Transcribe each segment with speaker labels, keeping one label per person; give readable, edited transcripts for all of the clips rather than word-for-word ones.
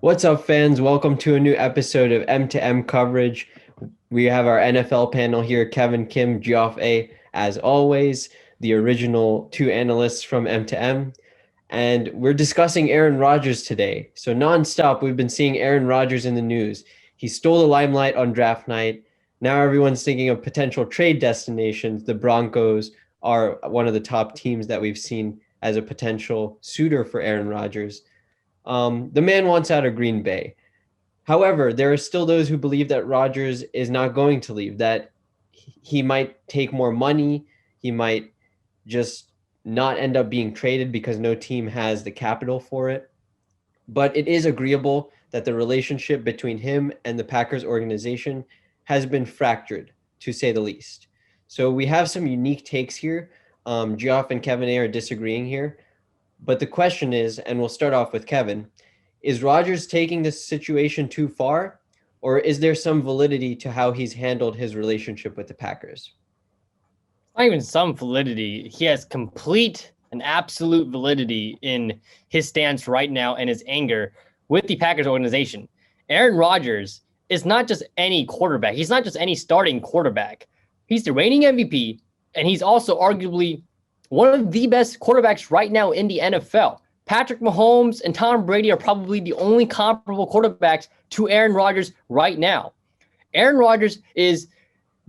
Speaker 1: What's up, fans? Welcome to a new episode of M2M Coverage. We have our NFL panel here, Kevin, Kim, Geoff A, as always, the original two analysts from M2M. And we're discussing Aaron Rodgers today. So, nonstop, we've been seeing Aaron Rodgers in the news. He stole the limelight on draft night. Now, everyone's thinking of potential trade destinations. The Broncos are one of the top teams that we've seen as a potential suitor for Aaron Rodgers. The man wants out of Green Bay. However, there are still those who believe that Rodgers is not going to leave, that he might take more money, he might just not end up being traded because no team has the capital for it. But it is agreeable that the relationship between him and the Packers organization has been fractured, to say the least. So we have some unique takes here. Geoff and Kevin A are disagreeing here. But the question is, and we'll start off with Kevin, is Rodgers taking this situation too far, or is there some validity to how he's handled his relationship with the Packers?
Speaker 2: Not even some validity. He has complete and absolute validity in his stance right now and his anger with the Packers organization. Aaron Rodgers is not just any quarterback. He's not just any starting quarterback. He's the reigning MVP, and he's also arguably one of the best quarterbacks right now in the NFL. Patrick Mahomes and Tom Brady are probably the only comparable quarterbacks to Aaron Rodgers right now. Aaron Rodgers is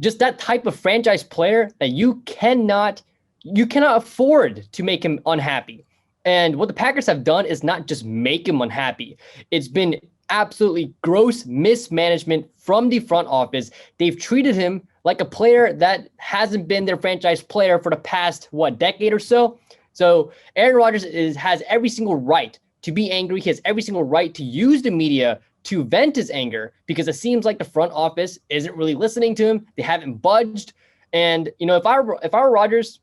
Speaker 2: just that type of franchise player that you cannot afford to make him unhappy. And what the Packers have done is not just make him unhappy. It's been absolutely gross mismanagement from the front office. They've treated him like a player that hasn't been their franchise player for the past, decade or so. So Aaron Rodgers has every single right to be angry. He has every single right to use the media to vent his anger because it seems like the front office isn't really listening to him. They haven't budged. And, if I were Rodgers,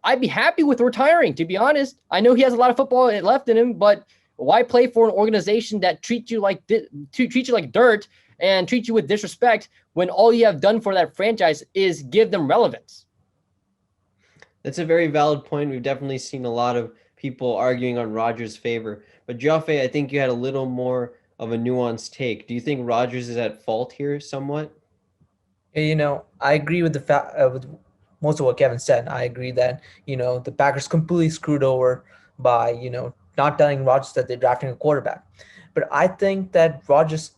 Speaker 2: I'd be happy with retiring, to be honest. I know he has a lot of football left in him, but why play for an organization that treats you like dirt and treat you with disrespect when all you have done for that franchise is give them relevance?
Speaker 1: That's a very valid point. We've definitely seen a lot of people arguing on Rodgers' favor. But Jaffe, I think you had a little more of a nuanced take. Do you think Rodgers is at fault here somewhat?
Speaker 3: I agree with with most of what Kevin said. I agree that the Packers completely screwed over by not telling Rodgers that they're drafting a quarterback. But I think that Rodgers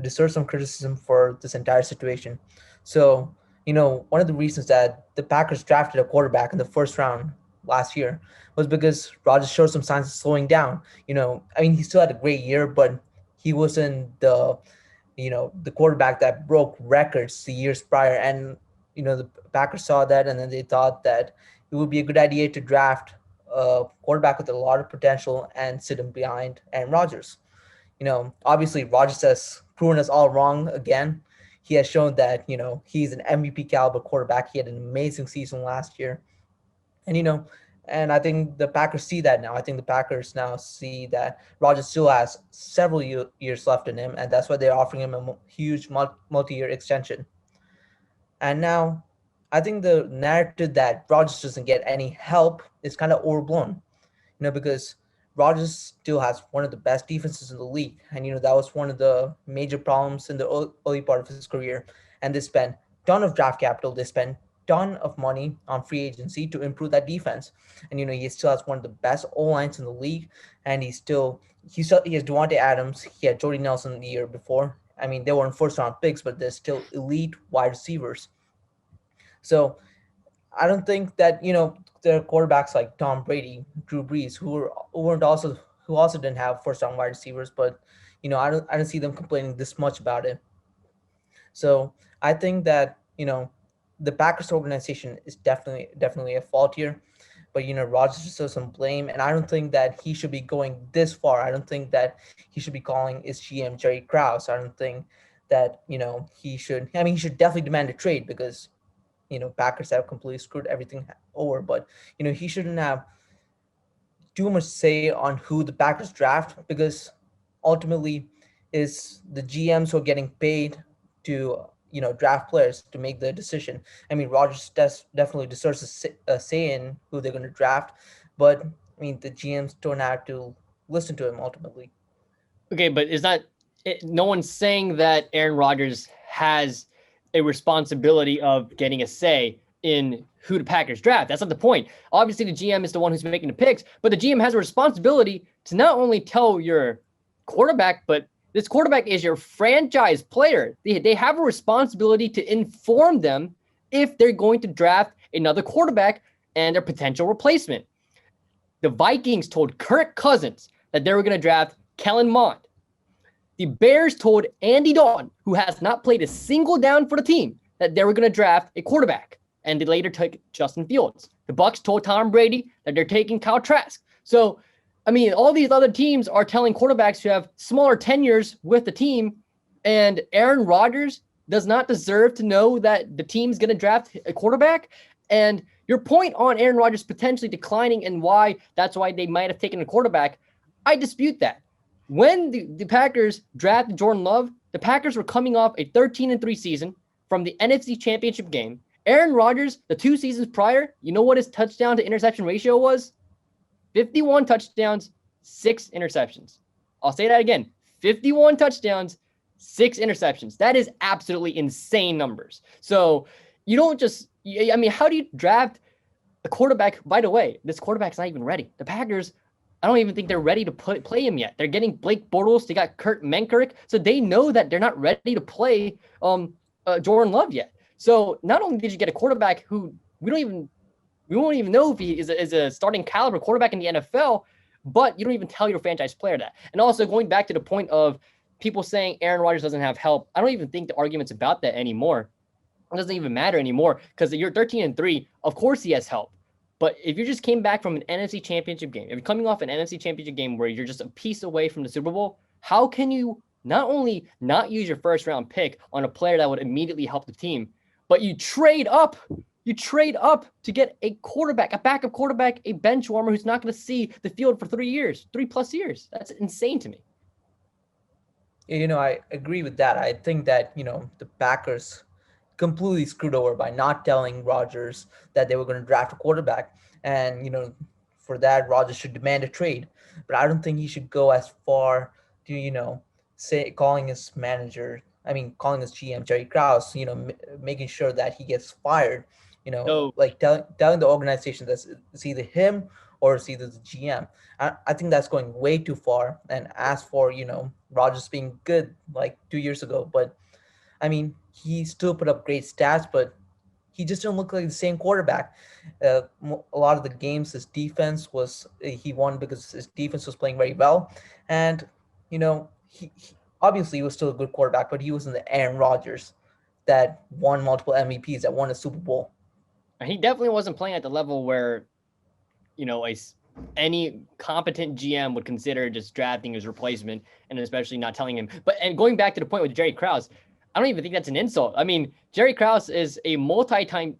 Speaker 3: deserves some criticism for this entire situation. So one of the reasons that the Packers drafted a quarterback in the first round last year was because Rodgers showed some signs of slowing down. I mean, he still had a great year, but he wasn't the quarterback that broke records the years prior. And, the Packers saw that, and then they thought that it would be a good idea to draft a quarterback with a lot of potential and sit him behind Aaron Rodgers. Obviously, Rodgers has proven us all wrong again. He has shown that, he's an MVP caliber quarterback. He had an amazing season last year. And, and I think the Packers see that now. I think the Packers now see that Rodgers still has several years left in him, and that's why they're offering him a huge multi-year extension. And now, I think the narrative that Rodgers doesn't get any help is kind of overblown. Because Rodgers still has one of the best defenses in the league, and that was one of the major problems in the early part of his career. And they spent ton of draft capital. They spent ton of money on free agency to improve that defense. And he still has one of the best O lines in the league, and he has Devontae Adams. He had Jordy Nelson the year before. I mean, they weren't first round picks, but they're still elite wide receivers. So I don't think that there are quarterbacks like Tom Brady, Drew Brees, who also didn't have first round wide receivers, but I don't see them complaining this much about it. So I think that the Packers organization is definitely a fault here, but Rodgers deserves some blame, and I don't think that he should be going this far. I don't think that he should be calling his GM Jerry Krause. I don't think that he should. I mean, he should definitely demand a trade because Packers have completely screwed everything over. But he shouldn't have too much say on who the Packers draft because ultimately is the GMs who are getting paid to draft players to make the decision. I mean, Rodgers definitely deserves a say in who they're going to draft, but I mean the GMs don't have to listen to him ultimately.
Speaker 2: Okay, but no one's saying that Aaron Rodgers has a responsibility of getting a say in who the Packers draft. That's not the point. Obviously, the GM is the one who's making the picks, but the GM has a responsibility to not only tell your quarterback, but this quarterback is your franchise player. They have a responsibility to inform them if they're going to draft another quarterback and their potential replacement. The Vikings told Kirk Cousins that they were going to draft Kellen Mond. The Bears told Andy Dalton, who has not played a single down for the team, that they were going to draft a quarterback, and they later took Justin Fields. The Bucs told Tom Brady that they're taking Kyle Trask. So, I mean, all these other teams are telling quarterbacks who have smaller tenures with the team, and Aaron Rodgers does not deserve to know that the team's going to draft a quarterback. And your point on Aaron Rodgers potentially declining and why that's why they might have taken a quarterback, I dispute that. When the Packers drafted Jordan Love, the Packers were coming off a 13-3 season from the NFC Championship game. Aaron Rodgers, the 2 seasons prior, you know what his touchdown to interception ratio was? 51 touchdowns, 6 interceptions. I'll say that again. 51 touchdowns, 6 interceptions. That is absolutely insane numbers. So you don't just, I mean, how do you draft a quarterback? By the way, this quarterback's not even ready. The Packers, I don't even think they're ready to play him yet. They're getting Blake Bortles. They got Kurt Menkerick. So they know that they're not ready to play Jordan Love yet. So not only did you get a quarterback who we won't even know if he is a starting caliber quarterback in the NFL, but you don't even tell your franchise player that. And also going back to the point of people saying Aaron Rodgers doesn't have help, I don't even think the argument's about that anymore. It doesn't even matter anymore because you're 13-3. Of course he has help. But if you just came back from an NFC Championship game, if you're coming off an NFC Championship game where you're just a piece away from the Super Bowl, how can you not only not use your first round pick on a player that would immediately help the team, but you trade up to get a quarterback, a backup quarterback, a bench warmer who's not going to see the field for 3+ years. That's insane to me.
Speaker 3: I agree with that. I think that, the Packers completely screwed over by not telling Rodgers that they were going to draft a quarterback. And, for that, Rodgers should demand a trade. But I don't think he should go as far to, say calling his GM, Jerry Krause, making sure that he gets fired, like telling the organization that it's either him or it's either the GM. I think that's going way too far. And as for, Rodgers being good like 2 years ago, but I mean, he still put up great stats, but he just didn't look like the same quarterback. A lot of the games, his defense he won because his defense was playing very well. And, he obviously was still a good quarterback, but he wasn't the Aaron Rodgers that won multiple MVPs, that won a Super Bowl.
Speaker 2: He definitely wasn't playing at the level where, any competent GM would consider just drafting his replacement and especially not telling him. And going back to the point with Jerry Krause, I don't even think that's an insult. I mean, Jerry Krause is a multi-time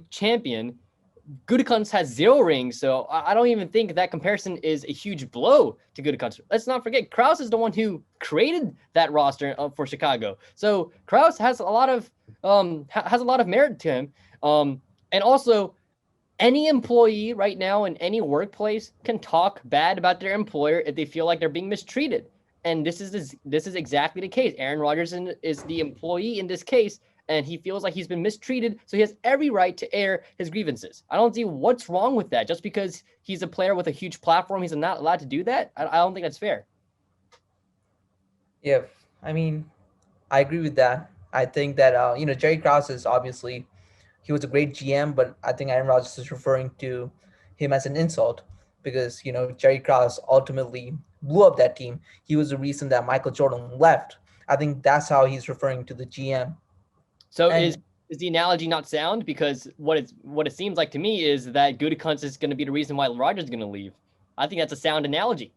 Speaker 2: champion. Gutekunst has 0 rings, so I don't even think that comparison is a huge blow to Gutekunst. Let's not forget, Krause is the one who created that roster for Chicago. So Krause has a lot of merit to him. And also, any employee right now in any workplace can talk bad about their employer if they feel like they're being mistreated. And this is exactly the case. Aaron Rodgers is the employee in this case, and he feels like he's been mistreated, so he has every right to air his grievances. I don't see what's wrong with that. Just because he's a player with a huge platform, he's not allowed to do that? I don't think that's fair.
Speaker 3: Yeah, I mean, I agree with that. I think that, Jerry Krause is obviously, he was a great GM, but I think Aaron Rodgers is referring to him as an insult because, Jerry Krause ultimately blew up that team. He was the reason that Michael Jordan left. I think that's how he's referring to the GM.
Speaker 2: So is the analogy not sound? Because what it seems like to me is that Gutekunst is going to be the reason why Rodgers is going to leave. I think that's a sound analogy.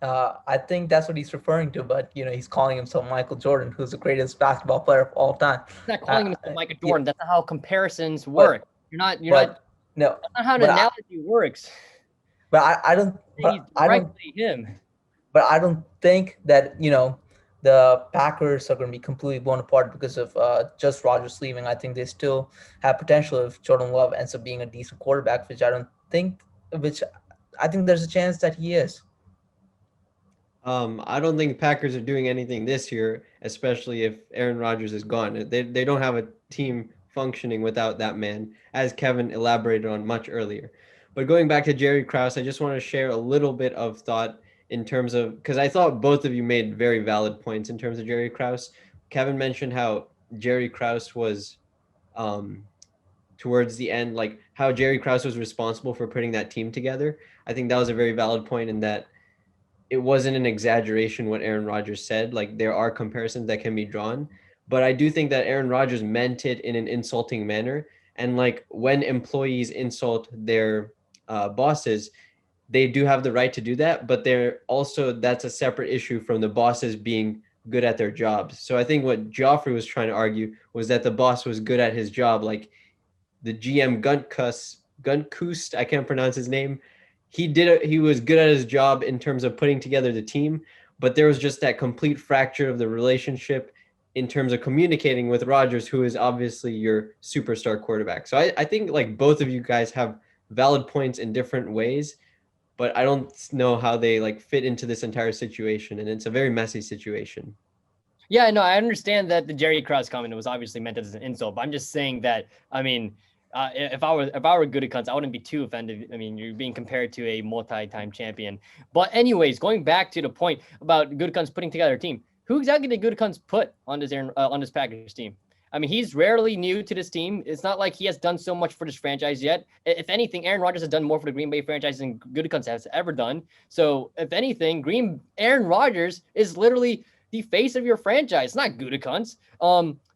Speaker 3: I think that's what he's referring to, but he's calling himself Michael Jordan, who's the greatest basketball player of all time.
Speaker 2: He's not calling himself Michael Jordan. Yeah. That's not how comparisons work. No,
Speaker 3: that's
Speaker 2: not how an analogy works.
Speaker 3: But I don't. But I don't think that the Packers are going to be completely blown apart because of just Rodgers leaving. I think they still have potential if Jordan Love ends up being a decent quarterback, which I think there's a chance that he is.
Speaker 1: I don't think Packers are doing anything this year, especially if Aaron Rodgers is gone. They don't have a team functioning without that man, as Kevin elaborated on much earlier. But going back to Jerry Krause, I just want to share a little bit of thought in terms of, because I thought both of you made very valid points in terms of Jerry Krause. Kevin mentioned how Jerry Krause was um, towards the end, like how Jerry Krause was responsible for putting that team together. I think that was a very valid point in that it wasn't an exaggeration what Aaron Rodgers said. Like there are comparisons that can be drawn, but I do think that Aaron Rodgers meant it in an insulting manner. And like when employees insult their bosses, they do have the right to do that, but they're also that's a separate issue from the bosses being good at their jobs. So I think what Joffrey was trying to argue was that the boss was good at his job, like the GM Gunkust, I can't pronounce his name. He was good at his job in terms of putting together the team, but there was just that complete fracture of the relationship in terms of communicating with Rodgers, who is obviously your superstar quarterback. So I think like both of you guys have valid points in different ways, but I don't know how they like fit into this entire situation, and it's a very messy situation.
Speaker 2: Yeah, no, I understand that the Jerry Krause comment was obviously meant as an insult, but I'm just saying that, I mean, if I were Gutekunst, I wouldn't be too offended. I mean, you're being compared to a multi-time champion. But anyways, going back to the point about Gutekunst putting together a team, who exactly did Gutekunst put on this Packers team? I mean, he's rarely new to this team. It's not like he has done so much for this franchise yet. If anything, Aaron Rodgers has done more for the Green Bay franchise than Gutekunst has ever done. So, if anything, Aaron Rodgers is literally the face of your franchise, not Gutekunst.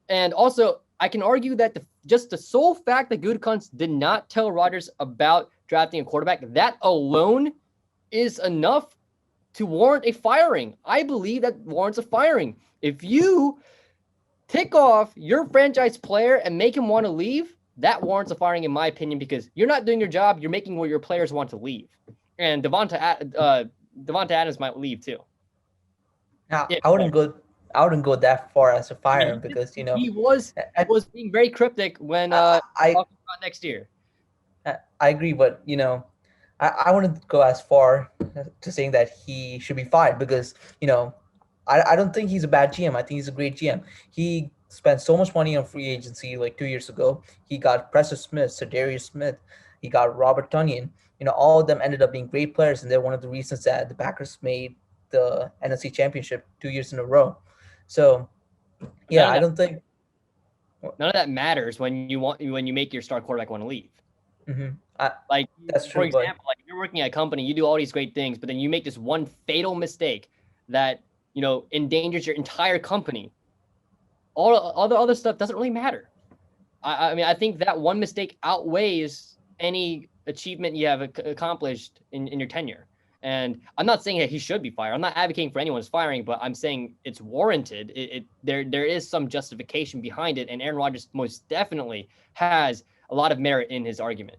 Speaker 2: And also, I can argue that just the sole fact that Gutekunst did not tell Rodgers about drafting a quarterback, that alone is enough to warrant a firing. I believe that warrants a firing. If you tick off your franchise player and make him want to leave, that warrants a firing, in my opinion, because you're not doing your job. You're making where your players want to leave. And Devonta Adams might leave too.
Speaker 3: Now, I wouldn't go that far as to fire him because
Speaker 2: he was being very cryptic when
Speaker 3: I
Speaker 2: talking about next year.
Speaker 3: I agree, but I wouldn't go as far to saying that he should be fired because I don't think he's a bad GM. I think he's a great GM. He spent so much money on free agency like 2 years ago. He got Preston Smith, Sedarius Smith. He got Robert Tonyan. All of them ended up being great players, and they're one of the reasons that the Packers made the NFC Championship 2 years in a row. So, yeah, I don't think
Speaker 2: none of that matters when you make your star quarterback want to leave.
Speaker 3: Mm-hmm.
Speaker 2: That's true. For example, like if you're working at a company, you do all these great things, but then you make this one fatal mistake that endangers your entire company. All the other stuff doesn't really matter. I mean, I think that one mistake outweighs any achievement you have accomplished in your tenure. And I'm not saying that he should be fired. I'm not advocating for anyone's firing, but I'm saying it's warranted. There is some justification behind it, and Aaron Rodgers most definitely has a lot of merit in his argument.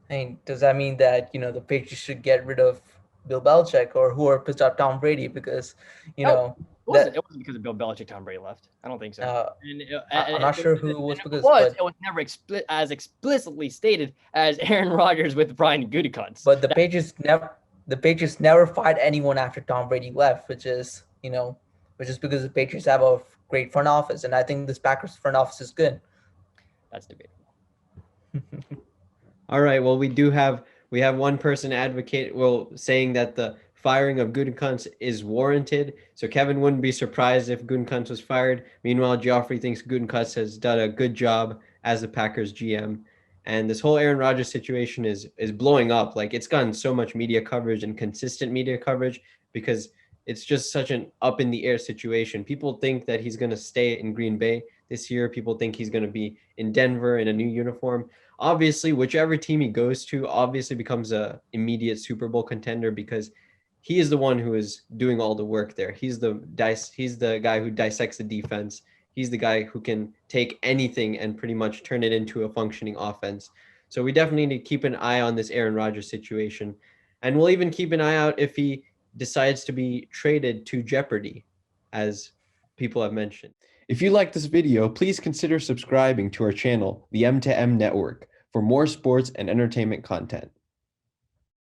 Speaker 3: I mean, does that mean that the Patriots should get rid of Bill Belichick or whoever pissed off Tom Brady because
Speaker 2: it wasn't because of Bill Belichick Tom Brady left. I don't think so.
Speaker 3: I'm not sure who it was because
Speaker 2: it was never as explicitly stated as Aaron Rodgers with Brian Gutekunst.
Speaker 3: But the Patriots never fired anyone after Tom Brady left, which is because the Patriots have a great front office, and I think this Packers front office is good.
Speaker 2: That's debatable.
Speaker 1: All right. Well, we have one person saying that the firing of Gutekunst is warranted. So Kevin wouldn't be surprised if Gutekunst was fired. Meanwhile, Joffrey thinks Gutekunst has done a good job as the Packers GM. And this whole Aaron Rodgers situation is blowing up. Like it's gotten so much media coverage and consistent media coverage because it's just such an up in the air situation. People think that he's going to stay in Green Bay this year. People think he's going to be in Denver in a new uniform. Obviously, whichever team he goes to obviously becomes a immediate Super Bowl contender because he is the one who is doing all the work there. He's the guy who dissects the defense. He's the guy who can take anything and pretty much turn it into a functioning offense. So we definitely need to keep an eye on this Aaron Rodgers situation. And we'll even keep an eye out if he decides to be traded to Jeopardy, as people have mentioned. If you like this video, please consider subscribing to our channel, the M2M Network, for more sports and entertainment content.